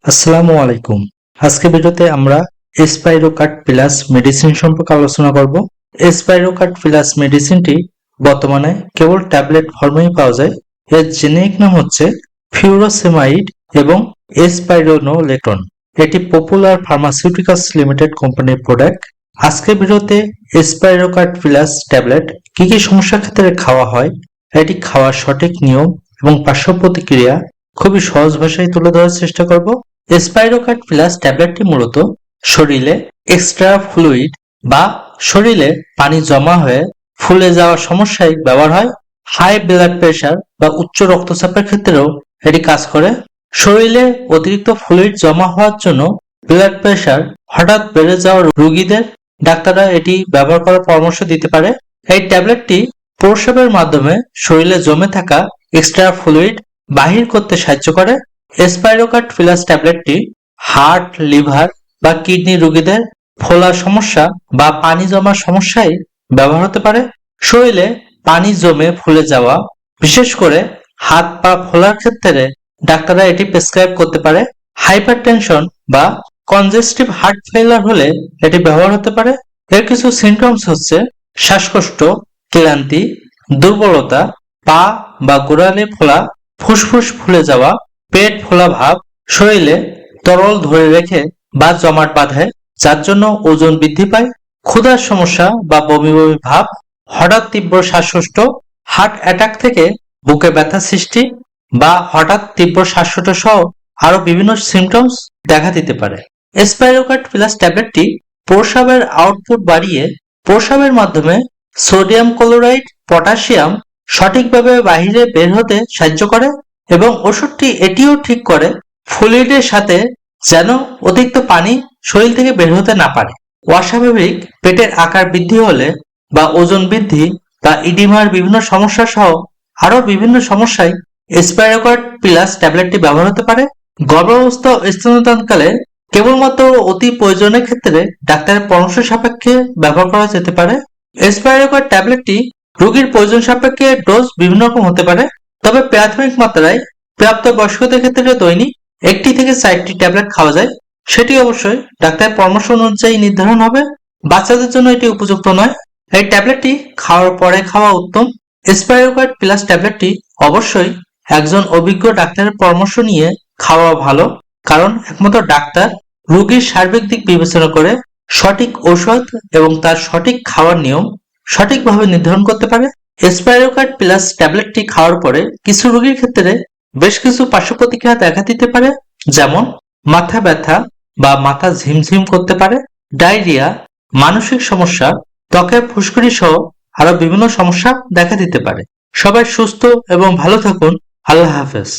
আসসালামু আলাইকুম। আজকে ভিডিওতে আমরা এসপাইরোকাট প্লাস মেডিসিন সম্পর্কে আলোচনা করব। এসপাইরোকাট প্লাস মেডিসিনটি বর্তমানে কেবল ট্যাবলেট ফর্মেই পাওয়া যায়। এর জেনেরিক নাম হচ্ছে ফিউরোসেমাইড এবং এসপাইরোনোলেটন। এটি পপুলার ফার্মাসিউটিক্যালস লিমিটেড কোম্পানির প্রোডাক্ট। আজকের ভিডিওতে এসপাইরোকাট প্লাস ট্যাবলেট কি কি সমস্যার ক্ষেত্রে খাওয়া হয়, এটি খাওয়ার সঠিক নিয়ম এবং পার্শ্ব প্রতিক্রিয়া খুবই সহজ ভাষায় তুলে ধরার চেষ্টা করব। এসপাইরোকাট প্লাস ট্যাবলেটটি মূলত শরীরে এক্সট্রা ফ্লুইড বা শরীরে পানি জমা হয়ে ফুলে যাওয়ার সমস্যায় ব্যবহার হয়। হাই ব্লাড প্রেশার বা উচ্চ রক্তচাপের ক্ষেত্রেও এটি কাজ করে। শরীরে অতিরিক্ত ফ্লুইড জমা হওয়ার জন্য ব্লাড প্রেশার হঠাৎ বেড়ে যাওয়া রোগীদের ডাক্তাররা এটি ব্যবহার করার পরামর্শ দিতে পারে। এই ট্যাবলেটটি প্রস্রাবের মাধ্যমে শরীরে জমে থাকা এক্সট্রা ফ্লুইড বাহির করতে সাহায্য করে। এসপাইরোকাট প্লাস ট্যাবলেটটি হার্ট, লিভার বা কিডনি রোগীদের ফোলার সমস্যা বা পানি জমার সমস্যায় ব্যবহার হতে পারে। শরীরে পানি জমে ফুলে যাওয়া, বিশেষ করে হাত পা ফোলার ক্ষেত্রে ডাক্তাররা এটি প্রেসক্রাইব করতে পারে। হাইপারটেনশন বা কনজেস্টিভ হার্ট ফেলিয়ার হলে এটি ব্যবহার হতে পারে। এর কিছু সিমটমস হচ্ছে শ্বাসকষ্ট, ক্লান্তি, দুর্বলতা, পা বা গোড়ালি ফোলা, ফুসফুস ফুলে যাওয়া, পেট ফোলা ভাব, শরীরে তরল ধরে রেখে বা জমাট বাঁধে যার জন্য ওজন বৃদ্ধি পায়, ক্ষুধার সমস্যা বা বমি বমি ভাব, হঠাৎ তীব্র শ্বাসকষ্ট, হার্ট অ্যাটাক থেকে বুকে ব্যথা সৃষ্টি বা হঠাৎ তীব্র শ্বাসকষ্ট সহ আরো বিভিন্ন সিমটমস দেখা দিতে পারে। এসপাইরোকাট প্লাস ট্যাবলেটটি প্রস্রাবের আউটপুট বাড়িয়ে প্রস্রাবের মাধ্যমে সোডিয়াম ক্লোরাইড, পটাশিয়াম সঠিকভাবে বাহিরে বের হতে সাহায্য করে এবং ওষুধটি এটিও ঠিক করে ফ্লুইডের সাথে যেন অতিরিক্ত পানি শরীর থেকে বের হতে না পারে। অস্বাভাবিক পেটের আকার বৃদ্ধি হলে বা ওজন বৃদ্ধি বা ইডিমার বিভিন্ন সমস্যা সহ আরো বিভিন্ন সমস্যায় এসপাইরোকাট প্লাস ট্যাবলেটটি ব্যবহার হতে পারে। গর্ভাবস্থা ও স্তন্যদানকালে কেবলমাত্র অতি প্রয়োজনের ক্ষেত্রে ডাক্তারের পরামর্শ সাপেক্ষে ব্যবহার করা যেতে পারে। এসপাইরোকাট ট্যাবলেটটি রোগীর প্রয়োজন সাপেক্ষে ডোজ বিভিন্ন রকম হতে পারে, তবে প্রাথমিক মাত্রায় প্রাপ্তবয়স্কদের ক্ষেত্রে দৈনিক 1 থেকে 4টি ট্যাবলেট খাওয়া যায়। সেটি অবশ্যই ডাক্তারের পরামর্শ অনুযায়ী নির্ধারণ হবে। বাচ্চাদের জন্য এটি উপযুক্ত নয়। এই ট্যাবলেটটি খাওয়ার পরে খাওয়া উত্তম। এসপাইরোকাট প্লাস ট্যাবলেটটি অবশ্যই একজন অভিজ্ঞ ডাক্তারের পরামর্শ নিয়ে খাওয়া ভালো, কারণ একমাত্র ডাক্তার রোগীর সার্বিক দিক বিবেচনা করে সঠিক ঔষধ এবং তার সঠিক খাওয়ার নিয়ম সঠিকভাবে নির্ধারণ করতে পারে। এসপাইরোকাট প্লাস ট্যাবলেটটি খাওয়ার পরে কিছু রোগীর ক্ষেত্রে বেশ কিছু পার্শ্ব প্রতিক্রিয়া দেখা দিতে পারে, যেমন মাথা ব্যথা বা মাথা ঝিমঝিম করতে পারে, ডায়রিয়া, মানসিক সমস্যা, ত্বকের ফুসকুড়ি সহ আরো বিভিন্ন সমস্যা দেখা দিতে পারে। সবাই সুস্থ এবং ভালো থাকুন। আল্লাহ হাফেজ।